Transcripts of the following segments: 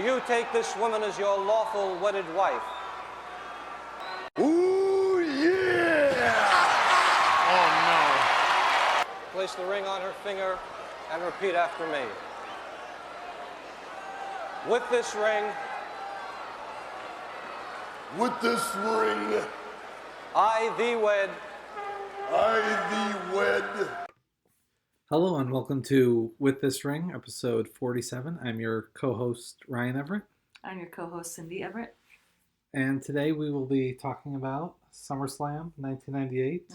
you take this woman as your lawful wedded wife? Ooh, yeah! Oh, Place the ring on her finger and repeat after me. With this ring, no. With this ring, I thee wed. I thee wed. Hello and welcome to With This Ring, episode 47. I'm your co-host, Ryan Everett. I'm your co-host, Cindy Everett. And today we will be talking about SummerSlam 1998.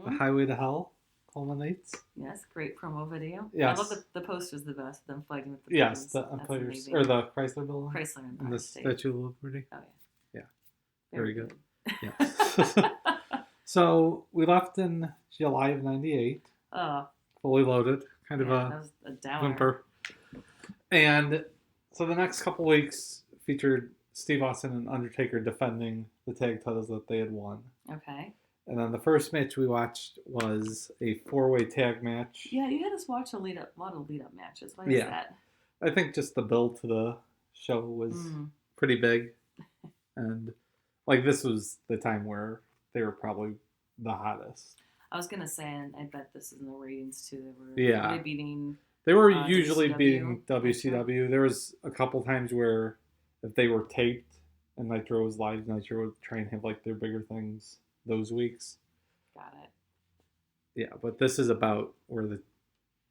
The Highway to Hell culminates. Yes, great promo video. Yes. I love the poster's the best, them fighting with the Yes, buildings. the Empires, or the Chrysler Building. Chrysler and Empire the State. Statue of Liberty. Oh, yeah. Yeah. Very good. Yes. So we left in July of 98. Fully loaded. Kind of that was a downer. whimper. And so the next couple weeks featured Steve Austin and Undertaker defending the tag titles that they had won. Okay. And then the first match we watched was a four-way tag match. Yeah, you had us watch a lot of lead-up matches. Why is that? I think just the build to the show was pretty big. And like this was the time where they were probably the hottest. I was going to say, and I bet this is in the ratings too. They were really beating... They were usually WCW. beating WCW. There was a couple times where if they were taped and Nitro was live, Nitro would try and have like their bigger things those weeks. Got it. Yeah, but this is about where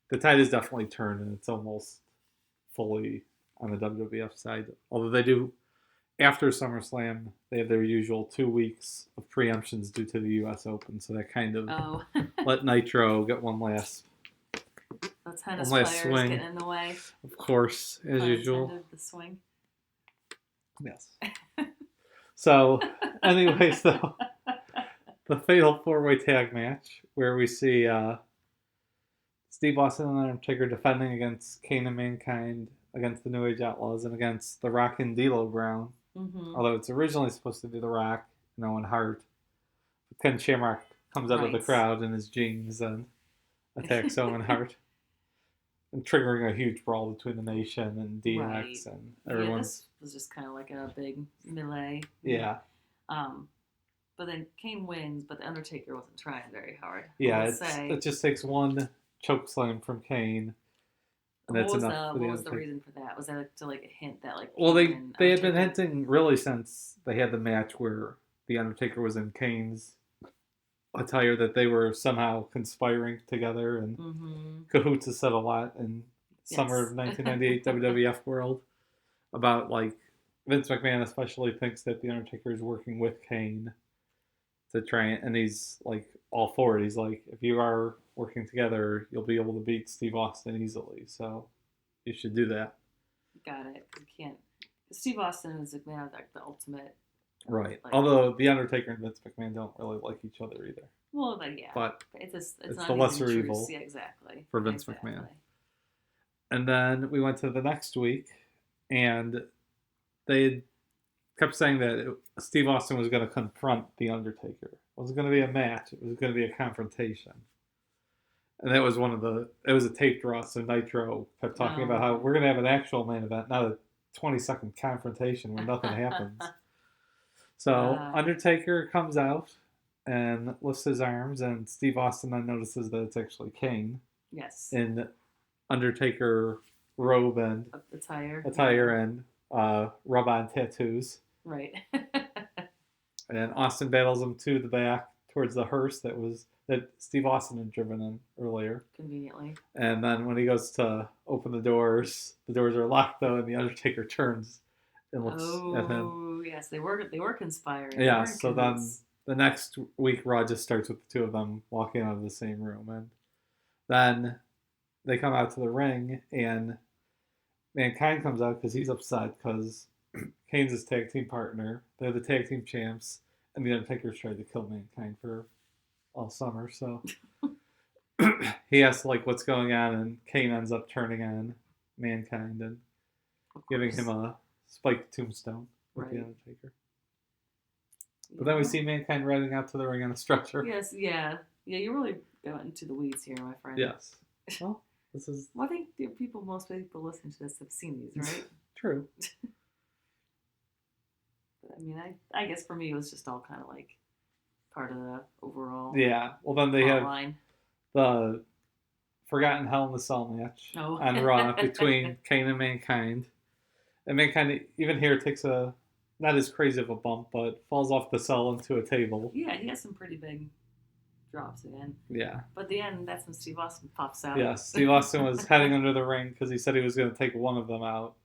the tide is definitely turned and it's almost fully on the WWF side. Although they do, after SummerSlam, they have their usual 2 weeks of preemptions due to the U.S. Open. So that kind of let Nitro get one last the tennis one last players swing. getting in the way. Of course, as usual. The swing. Yes. So, anyways, though, the fatal four-way tag match where we see Steve Austin and Undertaker defending against Kane and Mankind, against the New Age Outlaws, and against The Rock and D'Lo Brown. Although it's originally supposed to be The Rock and Owen Hart. Ken Shamrock comes out of the crowd in his jeans and attacks Owen Hart. And triggering a huge brawl between the Nation and DX and everyone. Yeah, this was just kind of like a big melee. Yeah. But then Kane wins, but the Undertaker wasn't trying very hard. Yeah, it just takes one choke slam from Kane, and that's enough for the Undertaker. What was the reason for that? Was that to like a hint that like? Well, they had been hinting really since they had the match where the Undertaker was in Kane's attire that they were somehow conspiring together, and CAHOOTS has said a lot in summer of 1998 WWF world about like Vince McMahon especially thinks that the Undertaker is working with Kane to try and he's like all for it. He's like, if you are working together, you'll be able to beat Steve Austin easily. So you should do that. Got it. You can't. Steve Austin is McMahon like the ultimate. Right. Although the Undertaker and Vince McMahon don't really like each other either. Well, but yeah. But it's not the lesser evil. Yeah, exactly. For Vince McMahon. And then we went to the next week, and they kept saying that Steve Austin was going to confront the Undertaker. It wasn't going to be a match. It was going to be a confrontation. And that was it was a tape draw, so Nitro kept talking about how we're going to have an actual main event, not a 20-second confrontation where nothing happens. So Undertaker comes out and lifts his arms, and Steve Austin then notices that it's actually Kane. Yes. In Undertaker robe and attire and rub-on tattoos. Right. And Austin battles him to the back towards the hearse that Steve Austin had driven in earlier. Conveniently. And then when he goes to open the doors are locked though, and the Undertaker turns and looks at him. Oh, yes, they were conspiring. Yeah, so then the next week Raw just starts with the two of them walking out of the same room, and then they come out to the ring, and Mankind comes out because he's upset because Kane's his tag team partner. They're the tag team champs, and the Undertaker's tried to kill Mankind for all summer, so he asks like what's going on, and Kane ends up turning on Mankind and giving him a spiked tombstone with the Undertaker. But then we see Mankind riding out to the ring on a stretcher. Yes, yeah. Yeah, you really got into the weeds here, my friend. Yes. Well, this is... Well, I think most people listening to this have seen these, right? True. I mean, I guess for me it was just all kind of like part of the overall Yeah. Well, then they have line. the Forgotten Hell in the Cell match on Raw between Kane and Mankind. And Mankind, even here, takes a not as crazy of a bump, but falls off the cell into a table. Yeah, he has some pretty big drops again. Yeah. But at the end, that's when Steve Austin pops out. Yeah, Steve Austin was heading under the ring because he said he was going to take one of them out.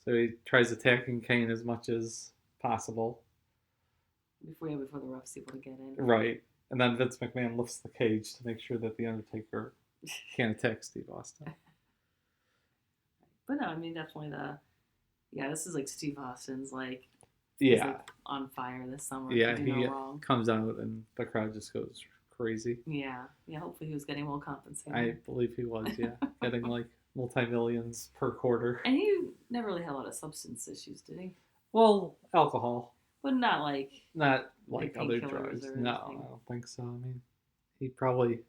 So he tries attacking Kane as much as possible. Before the ref's able to get in. Right. And then Vince McMahon lifts the cage to make sure that The Undertaker can't attack Steve Austin. But no, I mean, definitely this is like Steve Austin's like, yeah, like on fire this summer. Yeah, he comes out and the crowd just goes crazy. Yeah, hopefully he was getting well compensated. I believe he was, yeah. Getting like multi-millions per quarter. And he never really had a lot of substance issues, did he? Well, alcohol. But not like other drugs. No, I don't think so. I mean, he probably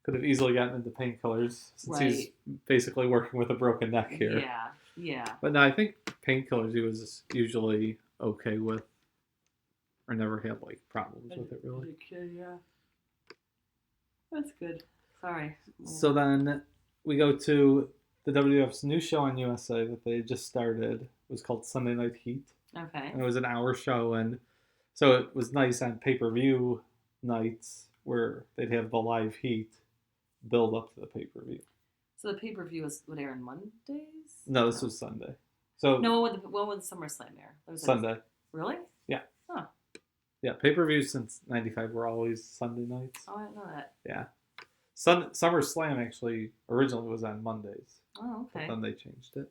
could have easily gotten into painkillers since he's basically working with a broken neck here. Yeah. But no, I think painkillers he was usually okay with, or never had like problems with it really. Yeah. That's good. Sorry. So then we go to the WWF's new show on USA that they just started. It was called Sunday Night Heat. Okay. And it was an hour show, and so it was nice on pay-per-view nights where they'd have the live heat build up to the pay-per-view. So the pay-per-view would air on Mondays? No, this was Sunday. So no, when would SummerSlam air? Sunday. Really? Yeah. Huh. Yeah, pay-per-views since '95 were always Sunday nights. Oh, I didn't know that. Yeah. SummerSlam actually originally was on Mondays. Oh, okay. But then they changed it.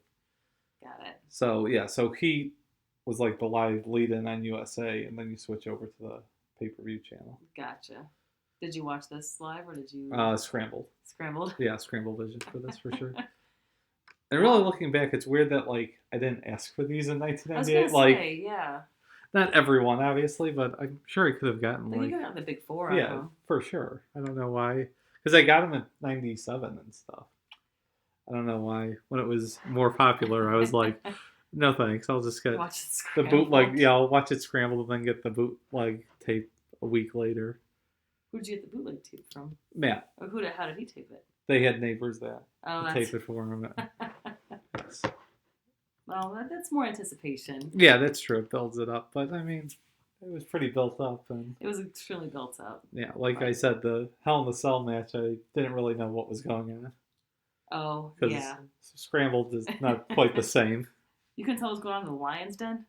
Got it. So, yeah, so Heat was like the live lead-in on USA, and then you switch over to the pay-per-view channel. Gotcha. Did you watch this live, or did you... Scrambled. Scrambled? Yeah, Scrambled Vision for this, for sure. And really looking back, it's weird that, like, I didn't ask for these in 1998. I was going to say, yeah. Not everyone, obviously, but I'm sure I could have gotten, you could have the big four. Yeah, for sure. I don't know why. Because I got them in 97 and stuff. I don't know why. When it was more popular, I was like, no thanks. I'll just get the bootleg. Yeah, I'll watch it scrambled and then get the bootleg tape a week later. Who did you get the bootleg tape from? Matt. Or how did he tape it? They had neighbors that tape it for him. Yes. Well, that's more anticipation. Yeah, that's true. It builds it up. But, I mean, it was pretty built up. And it was extremely built up. Yeah, like I said, the Hell in the Cell match, I didn't really know what was going on. Oh, yeah. Scrambled is not quite the same. You couldn't tell what was going on in the Lion's Den?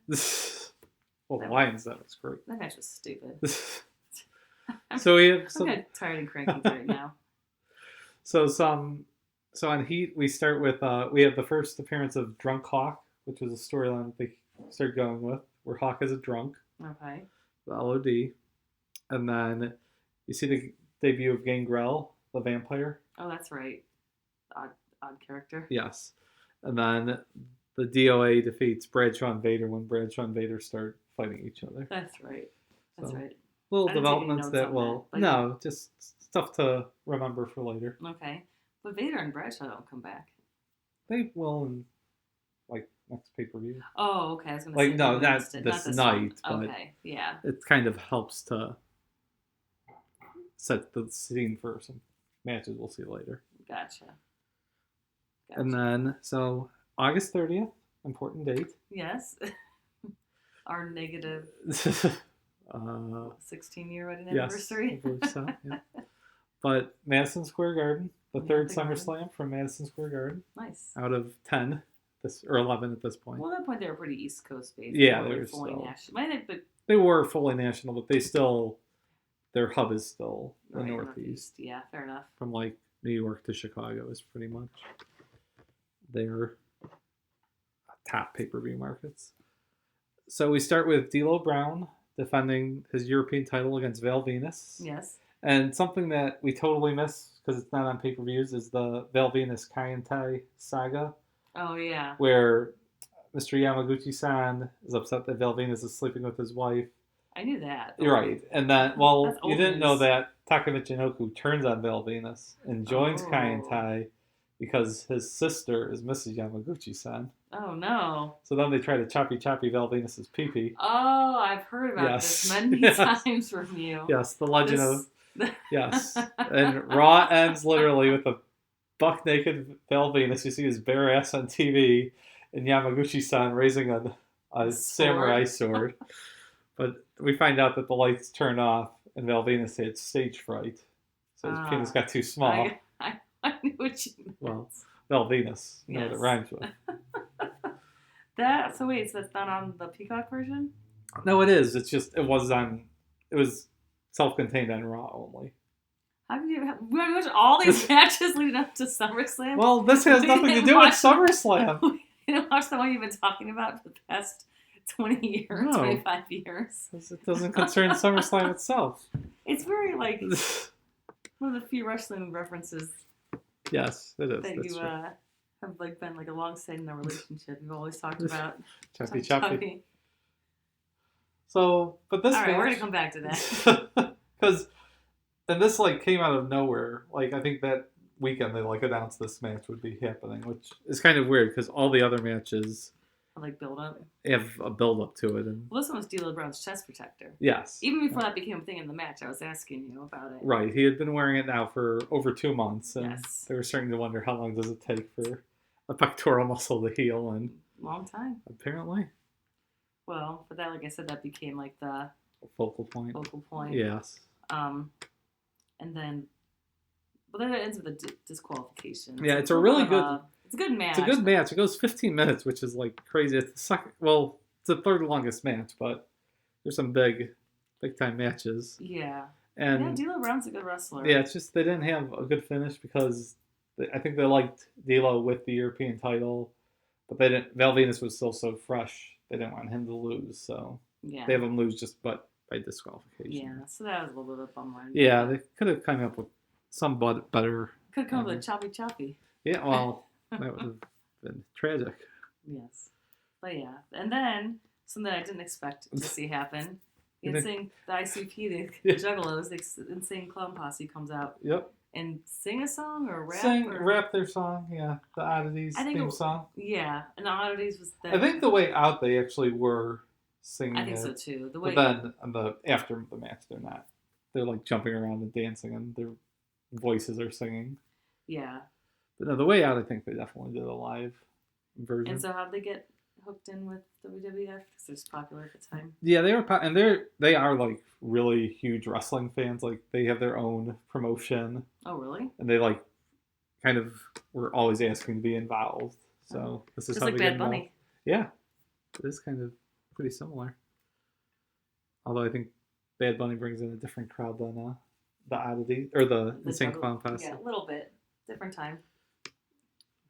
Well, the Lion's Den was great. That match was stupid. So we have I'm kind of tired and cranky right now. So on Heat, we start with, we have the first appearance of Drunk Hawk, which was a storyline that they started going with, where Hawk is a drunk. Okay. The LOD. And then you see the debut of Gangrel, the vampire. Oh, that's right. Odd character. Yes. And then the DOA defeats Bradshaw and Vader when Bradshaw and Vader start fighting each other. That's right. That's right. Little developments just stuff to remember for later. Okay. But Vader and Bradshaw don't come back. They will in, like, next pay-per-view. Oh, okay. I was going to say. No, not this night. But okay, yeah. It kind of helps to set the scene for some matches we'll see later. Gotcha. And then, so, August 30th, important date. Yes. Our negative 16-year wedding anniversary. Yes, I believe so, yeah. But Madison Square Garden, the third SummerSlam from Madison Square Garden. Nice. Out of 10, or 11 at this point. Well, at that point, they were pretty East Coast based. Yeah, they were fully still. national. They were fully national, but they still, their hub is still the Northeast. Yeah, fair enough. From like New York to Chicago is pretty much their top pay-per-view markets. So we start with D'Lo Brown defending his European title against Val Venis. Yes. And something that we totally miss because it's not on pay-per-views is the Val Venis Kaientai saga. Oh, yeah. Where Mr. Yamaguchi-san is upset that Val Venis is sleeping with his wife. I knew that. You're right. And that, you didn't know that Taka Michinoku turns on Val Venis and joins Kaientai because his sister is Mrs. Yamaguchi-san. Oh no. So then they try to choppy Val Venis's pee-pee. Oh, I've heard about Yes. this many Yes. times from you. Yes, the legend of... Yes. And Raw ends literally with a buck-naked Val Venis. You see his bare ass on TV, and Yamaguchi-san raising a samurai sword. But we find out that the lights turn off, and Val Venis had stage fright. So his penis got too small. I knew what you meant. Well, Val Venis. You know what it rhymes with. So wait, so that's not on the Peacock version? No, it is. It's just, it was self-contained on Raw only. How can you we watch all these matches leading up to SummerSlam? Well, this has nothing to do with SummerSlam. You didn't watch the one you've been talking about for the past 20 years, No. 25 years. It doesn't concern SummerSlam itself. It's very, like, one of the few wrestling references Yes, it is. that That's you true. have, like, been, like, alongside in a relationship. You've always talked about Choppy. So, but this All right, match, we're going to come back to that. because, and this, like, came out of nowhere. Like, I think that weekend they, like, announced this match would be happening, which is kind of weird, because all the other matches Like, build up. have a build-up to it. And Well, this one was D'Lo Brown's chest protector. yes. Even before that became a thing in the match, I was asking you about it. Right, he had been wearing it now for over 2 months, and Yes. they were starting to wonder how long does it take for a pectoral muscle to heal, and Long time. apparently Well, but that, like I said, that became, like, the a focal point. focal point. Yes. And then, but then it ends with a disqualification. Yeah, it's a really good... It's a good match. It's a good match. It goes 15 minutes, which is like crazy. It's the second, well, it's the third longest match, but there's some big time matches. Yeah. And D'Lo Brown's a good wrestler. yeah, it's just they didn't have a good finish because I think they liked D'Lo with the European title, but they didn't. Val Venis was still so fresh, they didn't want him to lose, so Yeah. they have him lose just by disqualification. Yeah, so that was a little bit of a bummer. Yeah, they could have come up with some better. Could have come up with a choppy. Yeah, well, that would have been tragic. Yes. But yeah. And then, something I didn't expect to see happen. The ICP, the Juggalos, the Insane Clown Posse comes out Yep. and sing a song or rap? Rap their song, yeah. The Oddities theme song. Yeah, and the Oddities was I think the way out they actually were singing I think it, so too. but then after the match they're not. They're like jumping around and dancing and their voices are singing. Yeah. But no, the way out I think they definitely did a live version. And so how'd they get hooked in with WWF? Because they're just popular at the time. Yeah, they are like really huge wrestling fans. Like they have their own promotion. Oh, really? And they like kind of were always asking to be involved. So this is Just how like they Bad get Bunny. Yeah, it is kind of pretty similar. Although I think Bad Bunny brings in a different crowd than the Oddity or the Insane Clown Posse. Yeah, a little bit different time.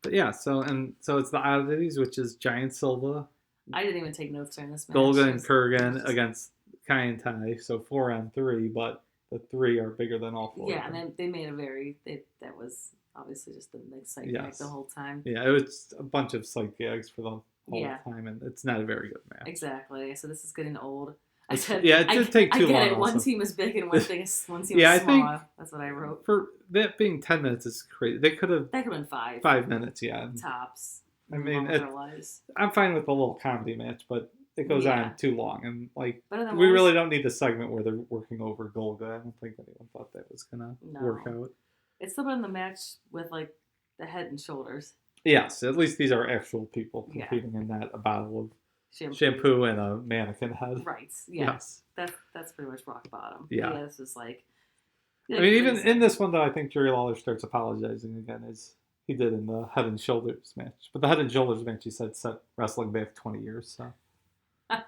But yeah, so it's the Oddities, which is Giant Silva, I didn't even take notes during this match. Golga and Kurgan against Kaientai. So 4-on-3, but the 3 are bigger than all 4. Yeah, and then they made that was obviously just the next sight gag the whole time. Yeah, it was a bunch of sight gags for the whole Yeah. time, and it's not a very good match. Exactly. So this is getting old. I said, yeah, it did take too long. I get it. One also. team is big and one team is small. I think That's what I wrote. For that being 10 minutes is crazy. They could have... That could have been 5. 5 minutes, yeah. Tops. I mean, otherwise. I'm fine with a little comedy match, but it goes on too long. And, like, we most... really don't need the segment where they're working over Golga. I don't think anyone thought that was going to work out. It's still been the match with, like, the head and shoulders. Yes, at least these are actual people competing in that a bottle of shampoo and a mannequin head. Right, yeah. Yes. That's pretty much rock bottom. Yeah. This is like... I mean, even in this one, though, I think Jerry Lawler starts apologizing again, as he did in the Head and Shoulders match. But the Head and Shoulders match, he said, set wrestling back 20 years, so... It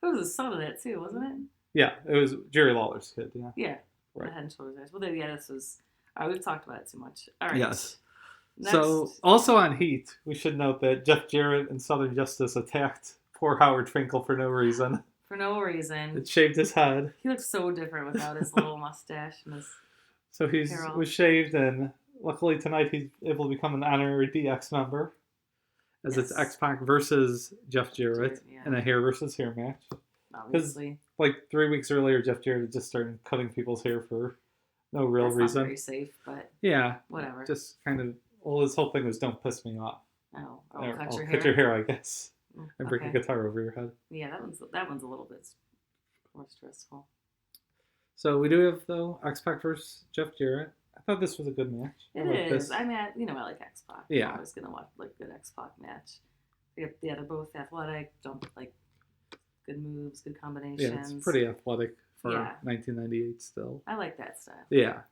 was a son of that, too, wasn't it? Yeah, it was Jerry Lawler's kid, yeah. Yeah, right. The Head and Shoulders match. Well, this was... All right, we've talked about it too much. All right. Yes. Next. So, also on Heat, we should note that Jeff Jarrett and Southern Justice attacked poor Howard Finkel for no reason. For no reason. It shaved his head. He looks so different without his little mustache and his So he was shaved, and luckily tonight he's able to become an honorary DX member. As it's X-Pac versus Jeff Jarrett in a hair versus hair match. Obviously. Like 3 weeks earlier, Jeff Jarrett had just started cutting people's hair for no real reason. Not very safe, but yeah, whatever. Just kind of, well, his whole thing was don't piss me off. Oh, Or, cut I'll your cut hair. your hair, I guess, and break a Okay. guitar over your head. Yeah, that one's a little bit more stressful. So we do have, though, X-Pac versus Jeff Jarrett. I thought this was a good match. It I like is. this. I mean, I like X-Pac. Yeah. I'm always gonna watch like good X-Pac match. Yeah, they're both athletic, jump like good moves, good combinations. Yeah, it's pretty athletic for Yeah. 1998 still. I like that style. Yeah.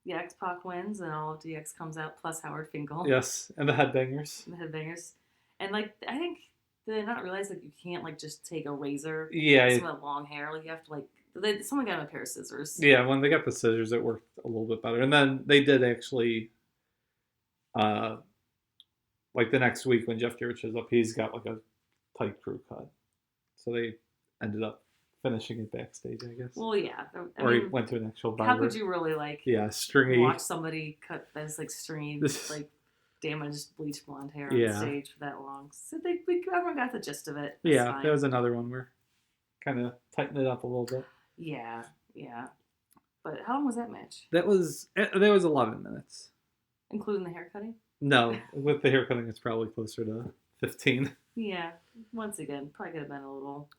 Yeah, X-Pac wins, and all of DX comes out, plus Howard Finkel. Yes, and the headbangers. The headbangers. And, like, I think they not realize, like, you can't, like, just take a razor. Yeah. Someone with long hair. Like, you have to, like, someone got him a pair of scissors. Yeah, when they got the scissors, it worked a little bit better. And then they did actually, like the next week when Jeff Jarrett shows up, he's got like a tight crew cut. So they ended up finishing it backstage, I guess. Well, yeah. I Or mean, he went to an actual barber. how could you really, like, Yeah, stringy. watch somebody cut this, like, stringy, like, damaged bleach blonde hair on Yeah. stage for that long? So everyone got the gist of it. That's Yeah, fine. that was another one where kind of tightened it up a little bit. Yeah, yeah. But how long was that match? That was 11 minutes. Including the hair cutting? No, with the hair cutting, it's probably closer to 15. Yeah. Once again, probably could have been a little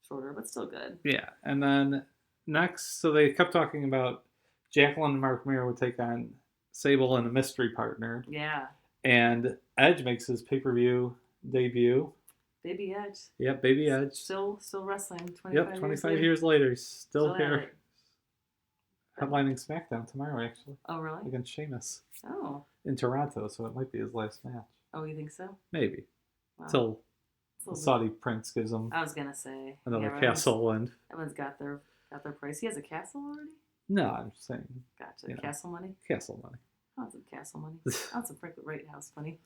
shorter, but still good. Yeah, and then next, so they kept talking about Jacqueline and Mark Miro would take on Sable and a mystery partner, Yeah. and Edge makes his pay-per-view debut. Baby Edge. Yep, Baby Edge. Still wrestling. 25 Yep, 25 years later, he's still at here. it. Headlining SmackDown tomorrow, actually, Oh, really? against Sheamus Oh. in Toronto, so it might be his last match. Oh, you think so? Maybe. Wow. Till It's a the little Saudi prince gives him bit- I was gonna say another everyone's- castle, and Everyone's got their price. He has a castle already. no, I'm just saying Gotcha. You know. Castle money. castle money. I want some castle money. I want some Franklin Wright House money.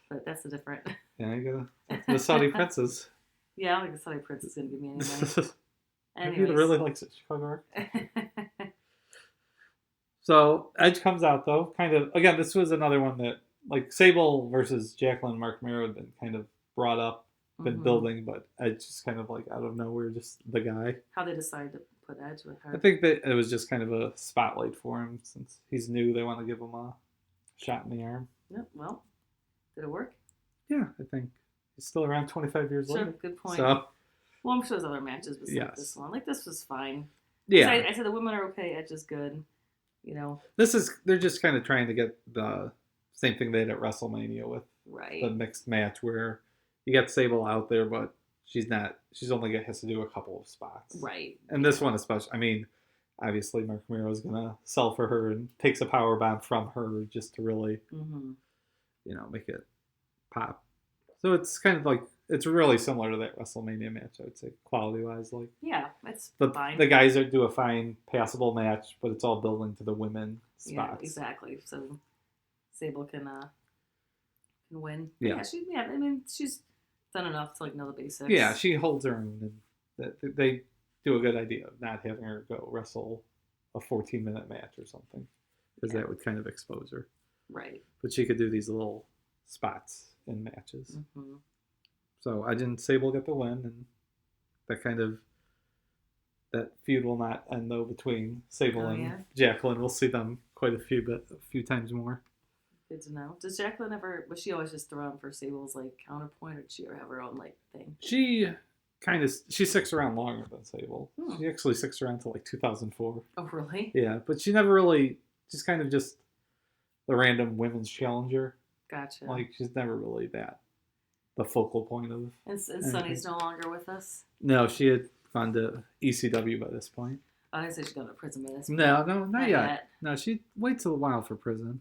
But that's a different. Yeah, you gotta the Saudi princes. Yeah, I don't think the Saudi prince is gonna give me any money. Maybe he Anyways. really likes it, Chicago. So Edge comes out though, kind of again. This was another one that like Sable versus Jacqueline and Mark Miro had been kind of brought up, been Mhm. building, but Edge just kind of like out of nowhere, just the guy. How they decided to put Edge with her. I think that it was just kind of a spotlight for him since he's new. They want to give him a shot in the arm. Yep, well, did it work? Yeah, I think he's still around 25 years Sure, later. good point. So Well, I'm sure there's other matches besides Yes. this one. Like, this was fine. 'Cause yeah, I said the women are okay, Edge is good. You know, they're just kind of trying to get the same thing they did at WrestleMania with right. the mixed match where you got Sable out there, but she's only has to do a couple of spots. Right. And this one especially, I mean, obviously Mark Miro is going to sell for her and takes a power bomb from her just to really, Mm-hmm. make it pop. So it's kind of like, it's really similar to that WrestleMania match, I would say, quality-wise. Like Yeah, it's the fine. guys do a fine, passable match, but it's all building to the women Yeah, spots. exactly. So Sable can win. Yeah. I mean, she's done enough to know the basics. Yeah, she holds her own, and they do a good idea of not having her go wrestle a 14-minute match or something, because Yeah. that would kind of expose her. Right. But she could do these little spots in matches. Mm-hmm. So Edge and Sable get the win, and that feud will not end though between Sable Oh, and yeah? Jacqueline. We'll see them quite a few times more. Good to know. Does Jacqueline was she always just around for Sable's counterpoint, or did she ever have her own thing? She sticks around longer than Sable. Hmm. She actually sticks around till 2004. Oh, really? Yeah, but she never really, she's kind of just the random women's challenger. Gotcha. She's never really the focal point of. and Sunny's no longer with us. No, she had gone to ECW by this point. I didn't say she's going to prison by this. No, not Not yet. yet. No, she waits a while for prison.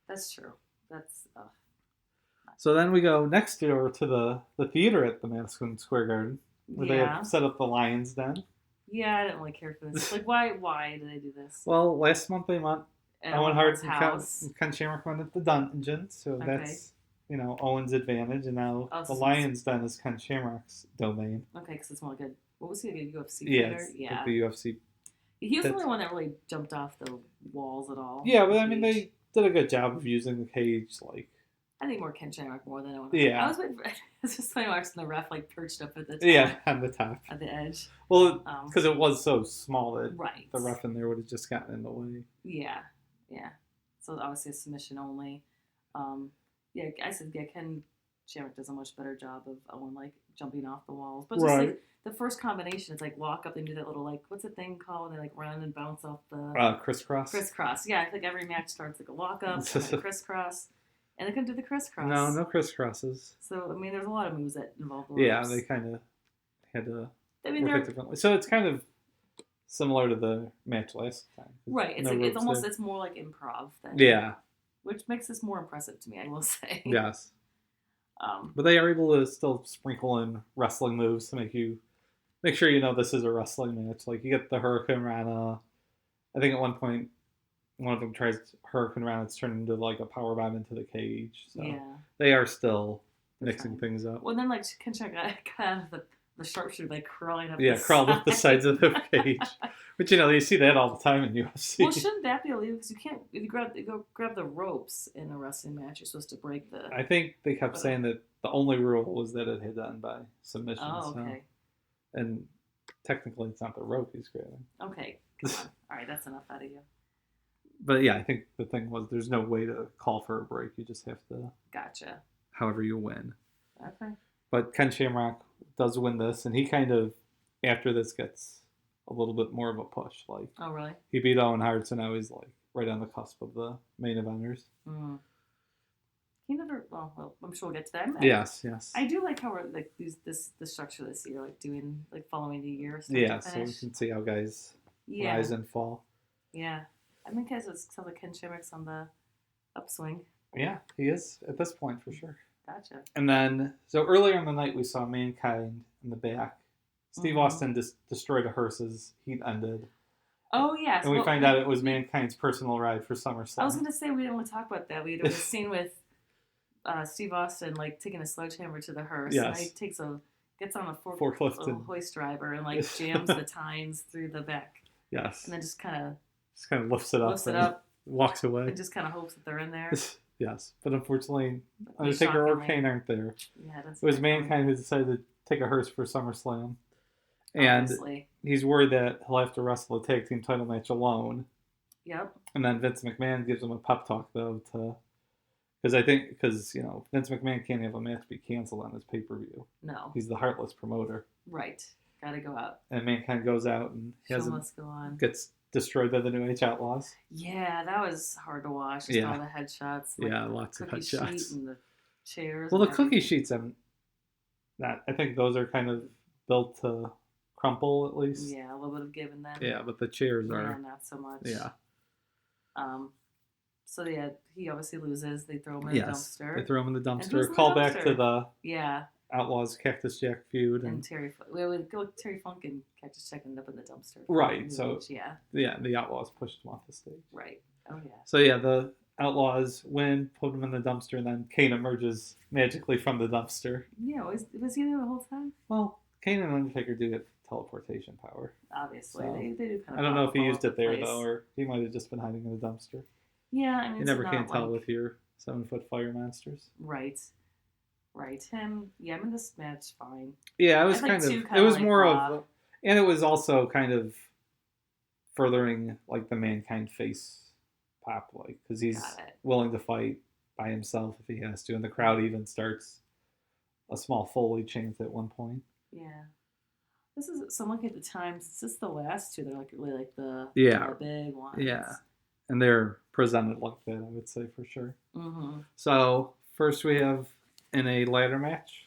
That's true. That's So then we go next door to the theater at the Madison Square Garden, where they yeah. have set up the Lions Den. Yeah, I didn't really care for this. Why do they do this? Well, last month they went At Owen Hart Owen's and house. Ken Shamrock went at the dungeon, so Okay. that's Owen's advantage, and now Oh, the so- Lions Den is Ken Shamrock's domain. Okay, because it's more like what was he, a UFC Yeah, fighter? it's Yeah. like the UFC. He was the that's- only one that really jumped off the walls at all. Yeah, but The I mean cage. they did a good job of using the cage, I think more Ken Shamrock more than Owen Hart. Yeah. I was waiting for, it's just funny watching the ref perched up at the top. Yeah, on the top. At the edge. Well, because it was so small that Right. the ref in there would have just gotten in the way. Yeah. Yeah. So obviously a submission only. Yeah, I said Ken Shamrock does a much better job of Owen like jumping off the walls. But just like the first combination, it's like walk up and do that little like what's the thing called? They like run and bounce off the crisscross. Crisscross. Yeah, I think every match starts like a walk up, and a crisscross, and they couldn't do the crisscross. No crisscrosses. So I mean, there's a lot of moves that involve the ropes. Yeah, they kind of had to work it differently. So it's kind of similar to the match last time. Right. It's almost it's more like improv than which makes this more impressive to me, I will say. Yes. But they are able to still sprinkle in wrestling moves to make sure you know this is a wrestling match. Like you get the Hurricane Rana. I think at one point one of them tries Hurricane Rana. It's turned into like a powerbomb into the cage. So they are still mixing things up. Well, then like Kenshin got out of the sharpshooter like crawling up. Crawled up the sides of the cage. But you see that all the time in UFC. Well, shouldn't that be illegal? Because you can't if you grab the ropes in a wrestling match, you're supposed to break the. I think they kept saying that the only rule was that it had to end by submission. Oh, okay. So, and technically, it's not the rope he's grabbing. Okay, come on. All right, that's enough out of you. But yeah, I think the thing was there's no way to call for a break. You just have to. Gotcha. However you win. Okay. But Ken Shamrock does win this, and he kind of after this gets a little bit more of a push. Like, oh really? He beat Owen Hart, so now he's like right on the cusp of the main eventers. Mm. He never. Well, I'm sure we'll get to that. Yes. I do like how we're like the structure this year, like doing like following the year. Yeah, so we can see how guys rise and fall. Yeah, I mean, because it sounds like Ken Shamrock's on the upswing. Yeah, he is at this point for sure. Gotcha. And then, so earlier in the night, we saw Mankind in the back. Steve Austin destroyed a hearse's heat ended. Oh, yes. And we find out it was Mankind's personal ride for SummerSlam. I was going to say, we didn't want to talk about that. We had a scene with Steve Austin, like, taking a sledgehammer to the hearse. Yes. And he gets on a forklift and hoist driver and, like, jams the tines through the back. Yes. And then just kind of lifts it up. Walks away. And just kind of hopes that they're in there. Yes. But unfortunately, Undertaker or Kane aren't there. Yeah, that's it was Mankind who decided to take a hearse for SummerSlam. And he's worried that he'll have to wrestle a tag team title match alone. Yep. And then Vince McMahon gives him a pep talk, though, because Vince McMahon can't have a match be canceled on his pay-per-view. No. He's the heartless promoter. Right. Gotta go out. And Mankind goes out and gets destroyed by the New Age Outlaws. Yeah, that was hard to watch. Just all the headshots. Like lots of headshots. And the chairs. Well, the cookie sheets, I think those are kind of built to crumple at least. Yeah, a little bit of give and then. Yeah, but the chairs are not so much. Yeah. So he obviously loses. They throw him in the dumpster. They throw him in the dumpster. Call back to the Outlaws Cactus Jack feud and Terry. We would go with Terry Funk and Cactus Jack ended up in the dumpster. Right. So the Outlaws pushed him off the stage. Right. Oh yeah. So the Outlaws win, put him in the dumpster, and then Kane emerges magically from the dumpster. Yeah. Was he there the whole time? Well, Kane and Undertaker do get teleportation power. Obviously, so, they do kind of. I don't know if he used it there though, or he might have just been hiding in the dumpster. Yeah, I mean, you never can tell with your 7-foot fire monsters. Right. Him. Yeah, I mean, this match fine. Yeah, it was it was more of, and it was also kind of furthering like the Mankind face pop, like because he's willing to fight by himself if he has to, and the crowd even starts a small Foley chant at one point. Yeah. This is, so I'm looking at the times, this is the last two. They're like really like the big ones. Yeah. And they're presented like that, I would say, for sure. Mm-hmm. So, first we have in a ladder match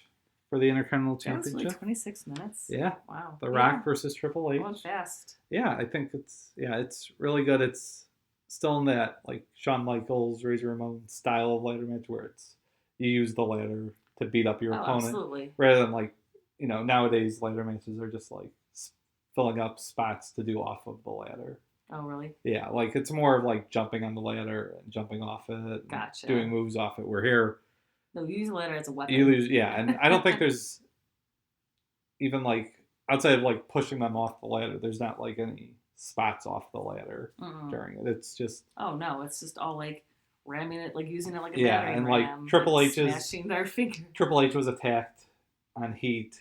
for the Intercontinental Championship. It was like 26 minutes. Yeah. Wow. The Rock versus Triple H. Going fast. Yeah, I think it's really good. It's still in that, like, Shawn Michaels, Razor Ramon style of ladder match where you use the ladder to beat up your opponent. Absolutely. Rather than, like, nowadays ladder matches are just, like, filling up spots to do off of the ladder. Oh, really? Yeah, like it's more of like jumping on the ladder and jumping off it. Gotcha. Doing moves off it. We're here. No, you use the ladder as a weapon. And I don't think there's even like outside of like pushing them off the ladder. There's not like any spots off the ladder during it. It's just. Oh no! It's just all like ramming it, like using it like a battering ram. And like Triple smashing their finger. Triple H was attacked on heat.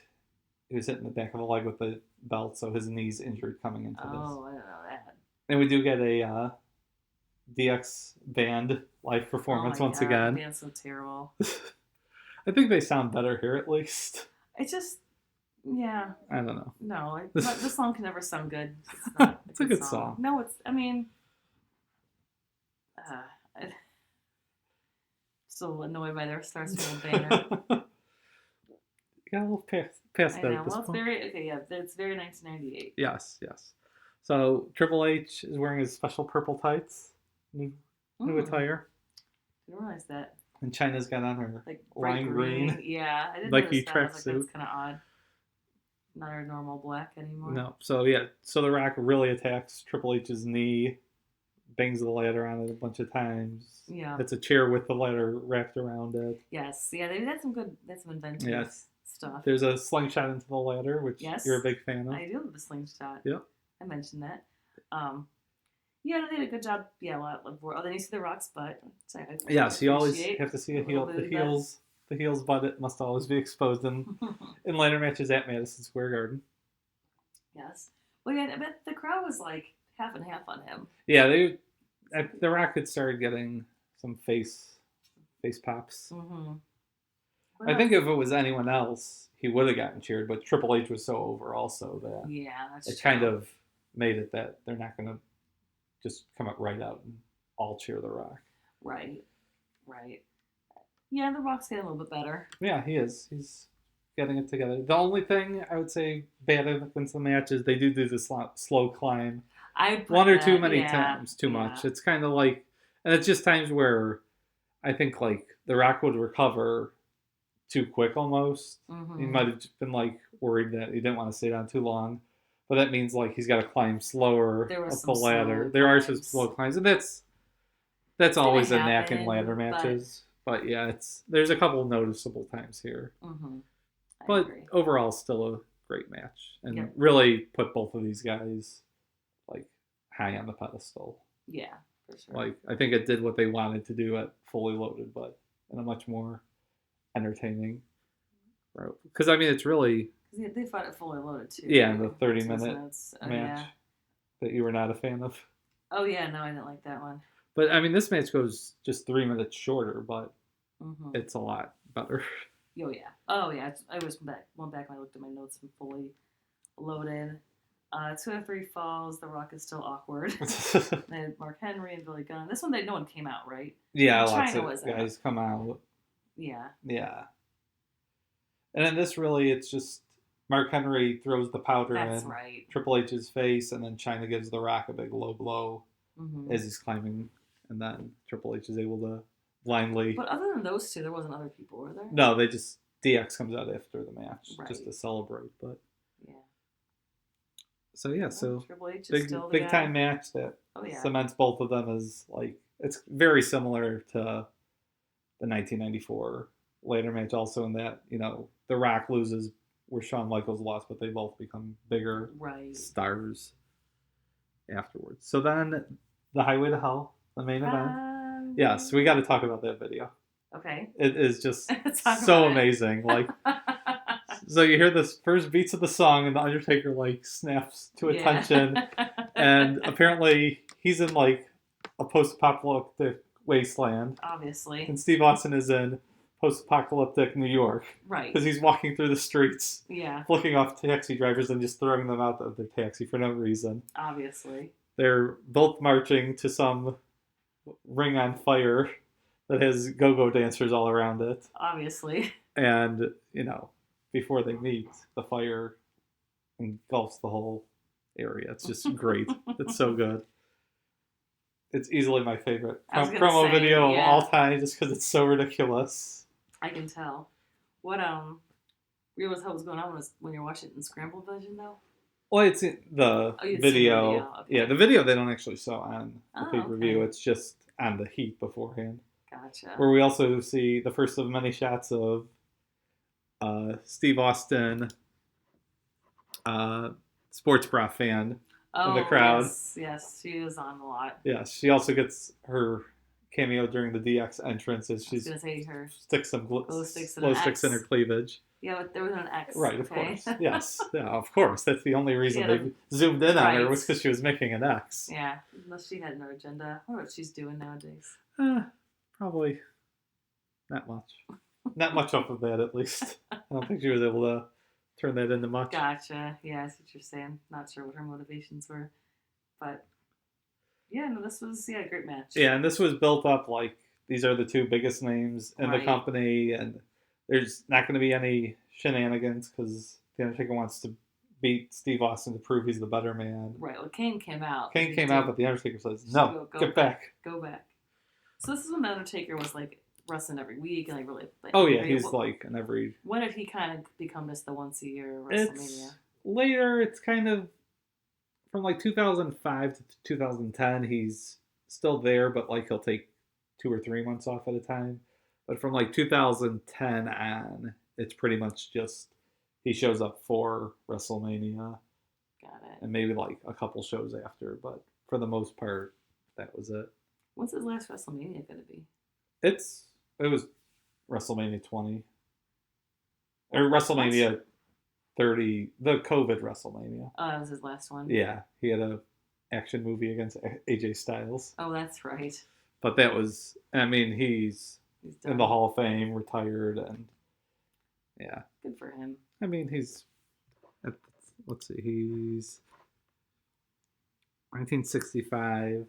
He was hit in the back of the leg with the belt, so his knee's injured coming into this. Oh, I don't know that. And we do get a DX band live performance once God, again. The band's so terrible. I think they sound better here at least. It's just, yeah. I don't know. No, the song can never sound good. It's a good song. No, I mean, I'm still annoyed by their Star Spangled Banner. Got a little past I that. know. Well, it's very 1998. Yes. So Triple H is wearing his special purple tights, new attire. Didn't realize that. And Chyna's got on her Like lime green. Yeah, I didn't Nike notice that. I was like, tracksuit. that's kind of odd. Not our normal black anymore. No. So The Rock really attacks Triple H's knee, bangs the ladder on it a bunch of times. Yeah. It's a chair with the ladder wrapped around it. Yes. Yeah, they had some inventive stuff. There's a slingshot into the ladder, which you're a big fan of. I do love the slingshot. Yep. I mentioned that. Yeah, they did a good job. Yeah, then you see The Rock's butt. Yes, you always have to see a heel. The heel's butt. It must always be exposed in later matches at Madison Square Garden. Yes. Well, yeah, I bet the crowd was like half and half on him. Yeah, The Rock had started getting some face pops. Mm-hmm. I think if it was anyone else, he would have gotten cheered, but Triple H was so over also that it kind of made it that they're not going to just come up right out and all cheer The Rock. Right. Yeah, The Rock's getting a little bit better. Yeah, he is. He's getting it together. The only thing I would say bad against the match is they do the slow climb. One or too many times, too much. It's kind of like, and it's just times where I think like The Rock would recover too quick almost. Mm-hmm. He might have been like worried that he didn't want to stay down too long. But that means like he's got to climb slower up the ladder. There are some slow climbs, and that's always a knack in ladder matches. But yeah, there's a couple noticeable times here. Mm-hmm. But overall, still a great match, and really put both of these guys like high on the pedestal. Yeah, for sure. Like I think it did what they wanted to do at Fully Loaded, but in a much more entertaining route. Because I mean, it's really they fought it Fully Loaded too. Yeah, in the 30-minute match that you were not a fan of. Oh yeah, no, I didn't like that one. But I mean, this match goes just 3 minutes shorter, but it's a lot better. Oh yeah. I went back and I looked at my notes from Fully Loaded. 2 out of 3 falls. The Rock is still awkward. They had Mark Henry and Billy Gunn. This one, no one came out, right? Yeah, lots of guys come out. Yeah. And in this, really, it's just Mark Henry throws the powder in right. Triple H's face, and then Chyna gives The Rock a big low blow as he's climbing, and then Triple H is able to blindly. But other than those two, there wasn't other people, were there? No, DX comes out after the match just to celebrate, but. So Triple H is big time match that cements both of them as like it's very similar to the 1994 later match also in that The Rock loses where Shawn Michaels lost, but they both become bigger stars afterwards. So then the Highway to Hell, the main event. Yes, we got to talk about that video. Okay, it is just so amazing. Like. So you hear the first beats of the song, and the Undertaker like snaps to attention, and apparently he's in like a post-apocalyptic wasteland. Obviously. And Steve Austin is in post-apocalyptic New York. Right. Because he's walking through the streets, flicking off taxi drivers and just throwing them out of their taxi for no reason. Obviously. They're both marching to some ring on fire that has go-go dancers all around it. Obviously. And, before they meet, the fire engulfs the whole area. It's just great. It's so good. It's easily my favorite promo video of all time just because it's so ridiculous. I can tell. What realize what was going on when you're watching it in Scrambled Vision, though? Well, it's the video. Okay. Yeah, the video they don't actually show on the pay-per-view. It's just on the heat beforehand. Gotcha. Where we also see the first of many shots of Steve Austin, sports bra fan in the crowd. Yes, she is on a lot. Yes, she also gets her cameo during the DX entrance as she sticks some glow sticks in her cleavage. Yeah, but there was an X. Right, of okay? course. Yes. Yeah, of course. That's the only reason had they zoomed in on her right. was because she was making an X. Yeah, unless she had no agenda. I wonder what she's doing nowadays. Probably not much. Not much off of that, at least. I don't think she was able to turn that into much. Gotcha. Yeah, I see what you're saying. Not sure what her motivations were. But, yeah, no, this was, a great match. Yeah, and this was built up like these are the two biggest names in the Right. company, and there's not going to be any shenanigans because The Undertaker wants to beat Steve Austin to prove he's the better man. Right, well, Kane came out. Kane came out, but The Undertaker says, no, get back. Go back. So this is when The Undertaker was, like, wrestling every week and, like, really... Like, Oh, yeah, he's like in every... When did he kind of become just the once-a-year WrestleMania? It's later, it's kind of... From, like, 2005 to 2010, he's still there, but, like, he'll take 2 or 3 months off at a time. But from, like, 2010 on, it's pretty much just... He shows up for WrestleMania. Got it. And maybe, like, a couple shows after, but for the most part, that was it. When's his last WrestleMania going to be? It was WrestleMania 20. Or WrestleMania 30, the COVID WrestleMania. Oh, that was his last one? Yeah, he had a action movie against AJ Styles. Oh, that's right. But that was, I mean, he's done. in the Hall of Fame, retired, and yeah. Good for him. I mean, let's see, he's 1965.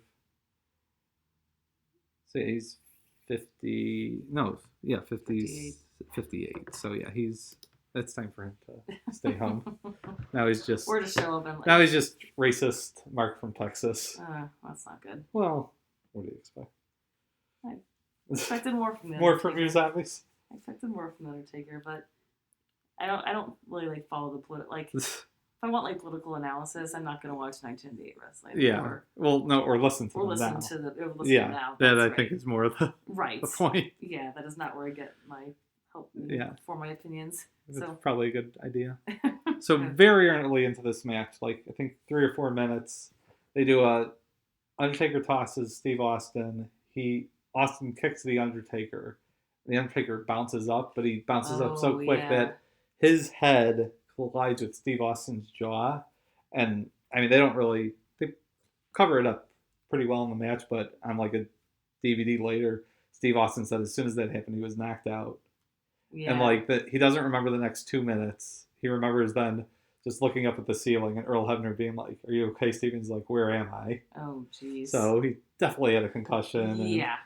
So he's 50, no, yeah, 58. So yeah, it's time for him to stay home. Now he's just... Or to show up and like... Now he's just racist Mark from Texas. That's not good. Well, what do you expect? I expected more from the More from you, zombies? I expected more from the Undertaker, but I don't really like follow the political... Like, if I want like political analysis, I'm not going to watch 1998 wrestling. Yeah. Or listen to them now. To them now. That I think is more the point. Yeah, that is not where I get my help for my opinions. That's so probably a good idea. So very early into this match, like I think 3 or 4 minutes, they do a Undertaker tosses Steve Austin. Austin kicks the Undertaker. The Undertaker bounces up, but he bounces up so quick that his head collides with Steve Austin's jaw. And I mean, they cover it up pretty well in the match, but on like a DVD later, Steve Austin said as soon as that happened, he was knocked out. Yeah. And like that, he doesn't remember the next 2 minutes. He remembers then just looking up at the ceiling and Earl Hebner being like, "Are you okay, Steven's like, where am I?" Oh, jeez. So he definitely had a concussion. Yeah. And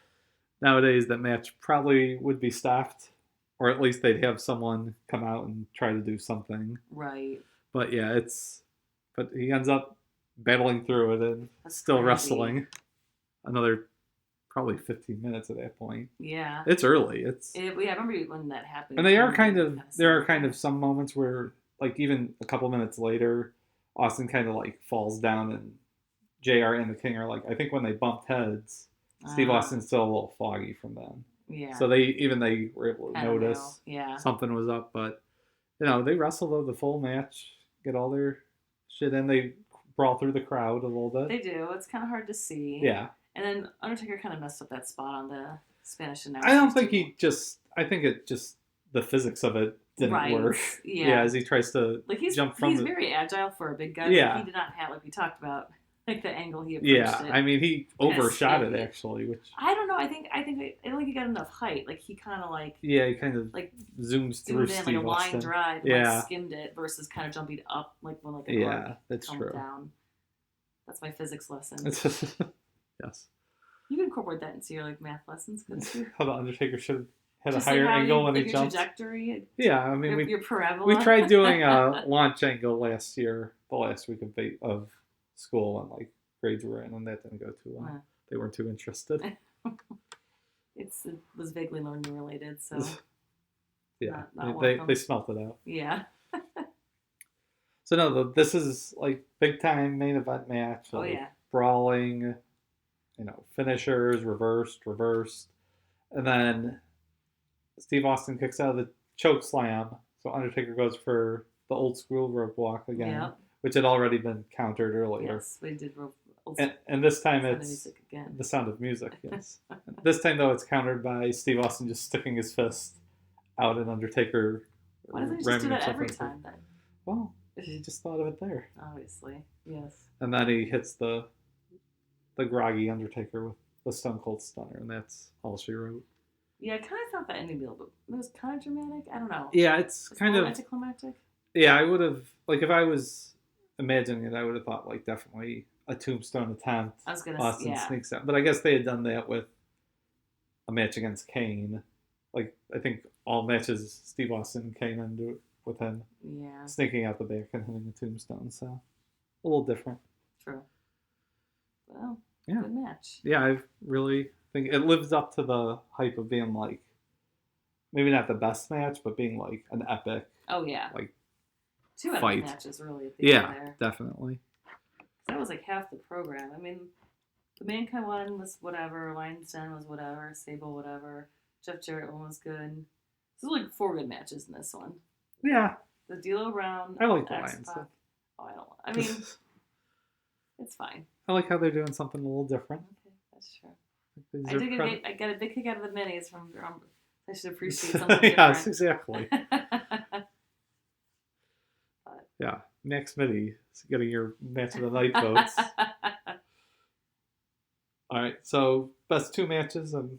nowadays, that match probably would be stopped, or at least they'd have someone come out and try to do something. Right. But yeah, but he ends up battling through it and still wrestling. Another probably 15 minutes at that point. Yeah. It's early. I remember when that happened. And there are kind of some moments where, like, even a couple minutes later, Austin kind of like falls down and JR and the King are like, I think when they bumped heads, Steve Austin's still a little foggy from them. Yeah. So they were able to notice something was up, but they wrestle the full match, get all their shit in. They brawl through the crowd a little bit. They do. It's kind of hard to see. Yeah. And then Undertaker kind of messed up that spot on the Spanish announcer. I don't think I think it just, the physics of it didn't work. Yeah. As he tries to jump from he's very agile for a big guy. Yeah. But he did not have, like we talked about, like the angle he approached it. Yeah, I mean, he overshot it, actually. Which I don't know. I think he got enough height. Like, he kind of like... Yeah, he kind of like zooms through Steve like a line Austin. drive and like skimmed it versus kind of jumping up like when like a guard that's comes true. down. That's my physics lesson. Yes. You can incorporate that into your like math lessons. How the Undertaker should have had a higher angle when he jumps. Trajectory. Yeah, I mean, your parabola. We tried doing a launch angle last week of school, and like grades were in, and that didn't go too well. They weren't too interested. It was vaguely learning related, so yeah, not they smelt it out. Yeah. So no, this is like big time main event match. Oh yeah. Brawling, finishers, reversed, and then Steve Austin kicks out of the choke slam. So Undertaker goes for the old school rope walk again, which had already been countered earlier. Yes, we did rope. And this time it's the sound of music. Yes. This time though, it's countered by Steve Austin just sticking his fist out, and Undertaker Why doesn't he just ramming do that himself every into- time then? Well, he just thought of it there. Obviously, yes. And then he hits the groggy Undertaker with the Stone Cold Stunner, and that's all she wrote. Yeah, I kind of thought that ending a little bit. It was kind of dramatic. I don't know. Yeah, it's kind of anticlimactic. Yeah, I would have if I was imagining it, I would have thought definitely a tombstone attempt. I was gonna Austin yeah. sneaks out, but I guess they had done that with a match against Kane. I think all matches Steve Austin and Kane end it with him Yeah. sneaking out the back and hitting a tombstone. So a little different. True. Well, Yeah. good match. Yeah, I really think it lives up to the hype of being maybe not the best match, but being an epic. Oh yeah. 2 epic fight. matches really at the end there. Definitely. That was half the program. I mean, the Mankind one was whatever, Lion's Den was whatever, Sable whatever, Jeff Jarrett one was good. So there's 4 good matches in this one. Yeah. The D'Lo round. I like the X-Pac. Lions stuff. Oh, I mean, it's fine. I like how they're doing something a little different. Okay, that's true. I got a big kick out of the minis from. I should appreciate something different. Yes, exactly. Yeah, Max Midi is getting your match of the night votes. All right, so best 2 matches of.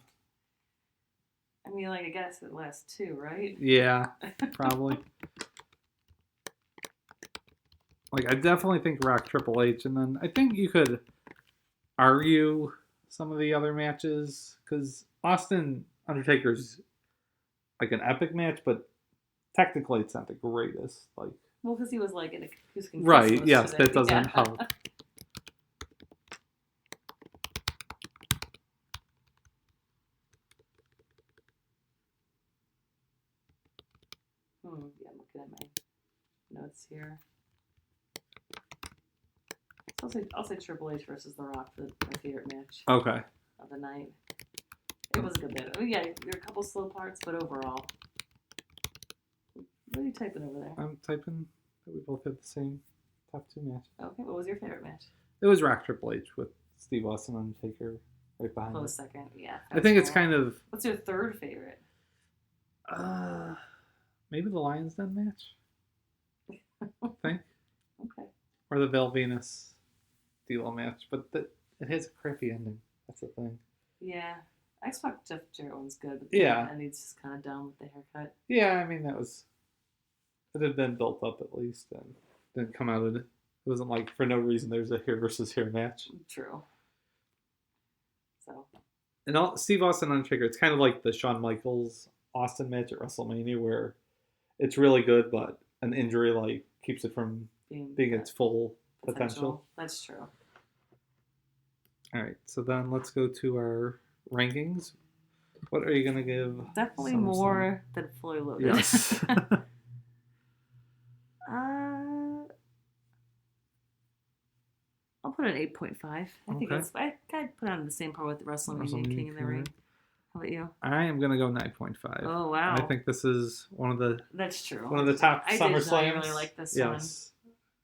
I mean, I guess the last 2, right? Yeah, probably. I definitely think Rock Triple H, and then I think you could argue some of the other matches because Austin Undertaker's an epic match, but technically it's not the greatest. Well, because he was he was confused Right, yes, today. that doesn't help. Yeah, I'm looking at my notes here. So I'll say Triple H versus The Rock for my favorite match Okay. of the night. It was a good bit. I mean, yeah, there were a couple slow parts, but overall. What are you typing over there? I'm typing that we both had the same top 2 matches. Okay, what was your favorite match? It was Rock Triple H with Steve Austin Undertaker right behind Close it. second, yeah. I think it's kind of What's your third favorite? maybe the Lions Den match. I think. Okay. Or the Val Venis D'Lo match, but it has a crappy ending. That's the thing. Yeah. I expect Jeff Jarrett one's good, but and he's just kind of dumb with the haircut. Yeah, I mean it had been built up at least and didn't come out of it. It wasn't for no reason there's a here versus here match. True. So. And Steve Austin Undertaker, it's kind of like the Shawn Michaels Austin match at WrestleMania where it's really good, but an injury keeps it from being its full potential. That's true. All right, so then let's go to our rankings. What are you going to give? Definitely SummerSlam? more than fully loaded. Yes. I'll put it at 8.5. I think Okay. I kind of put it on the same par with the WrestleMania King in the Ring. How about you? I am going to go 9.5. Oh, wow. I think this is one of the That's true. top I SummerSlams. did really like this yes.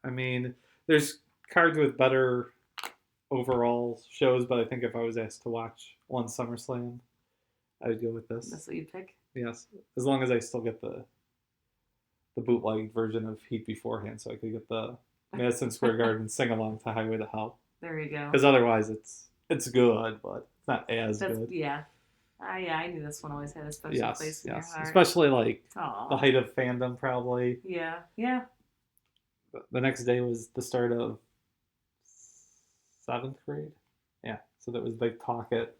I mean, there's cards with better overall shows, but I think if I was asked to watch one SummerSlam, I would go with this. one. That's what you'd pick? Yes, as long as I still get the bootleg version of Heat beforehand, so I could get the Madison Square Garden sing along to Highway to Hell. There you go. Because otherwise, it's good, but it's not as good. Yeah. Yeah, I knew this one always had a special place in your heart. Especially Aww. the height of fandom, probably. Yeah. The next day was the start of 7th grade. Yeah, so that was big talk at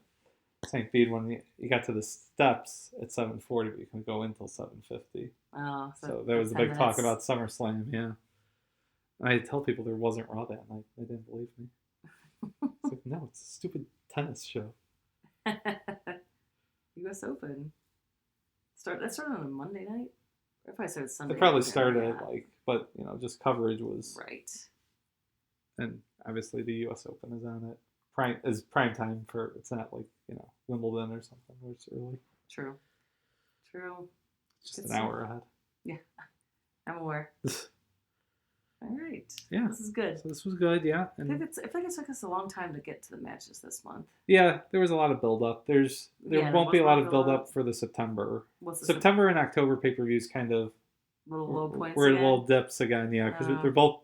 St. Bede when you got to the steps at 7:40, but you couldn't go in until 7:50. Oh, so there was a big talk about SummerSlam. Yeah, I tell people there wasn't Raw that night. They didn't believe me. It's no, it's a stupid tennis show. U.S. Open. That started on a Monday night? Or if I started Sunday It probably night, started yeah. but just coverage was Right. and obviously the U.S. Open is on it. Prime time for it's not Wimbledon or something where it's early. True. It's just an hour ahead. Yeah, I'm aware. All right. Yeah. This is good. So this was good, yeah. I And feel like it took us a long time to get to the matches this month. yeah, there was a lot of build up. There Yeah, won't be a was lot a of build build-up. up for the September. What's the September and October pay-per-views kind of Little low points. We're again? little dips again, yeah, because they're both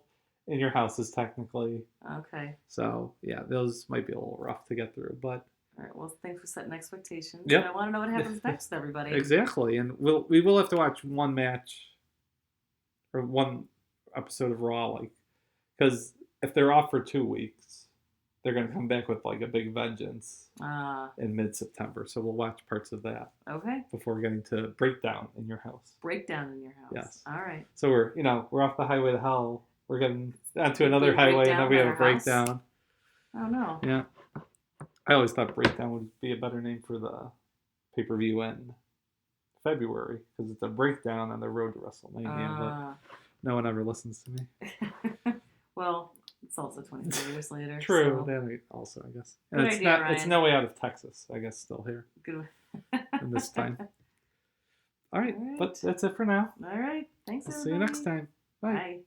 in your houses technically. Okay. So yeah, those might be a little rough to get through, but. All right. Well, thanks for setting expectations. Yep. I want to know what happens next with everybody. Exactly, and we will have to watch one match or one episode of Raw, like, because if they're off for 2 weeks, they're gonna come back with like a big vengeance in mid-September. So we'll watch parts of that. Okay. Before getting to Breakdown in your house. Breakdown in your house. Yes. All right. So we're off the highway to hell. We're getting onto another highway, and then we have a breakdown. Oh no. Yeah. I always thought Breakdown would be a better name for the pay-per-view in February, because it's a breakdown on the road to WrestleMania, but no one ever listens to me. Well, it's also 23 years later. True, so. that also, I guess. And Good idea, Ryan. it's no way out of Texas, I guess, still here. Good. In this time. All right, All right. but that's it for now. All right. Thanks, I'll everybody. see you next time. Bye. Bye.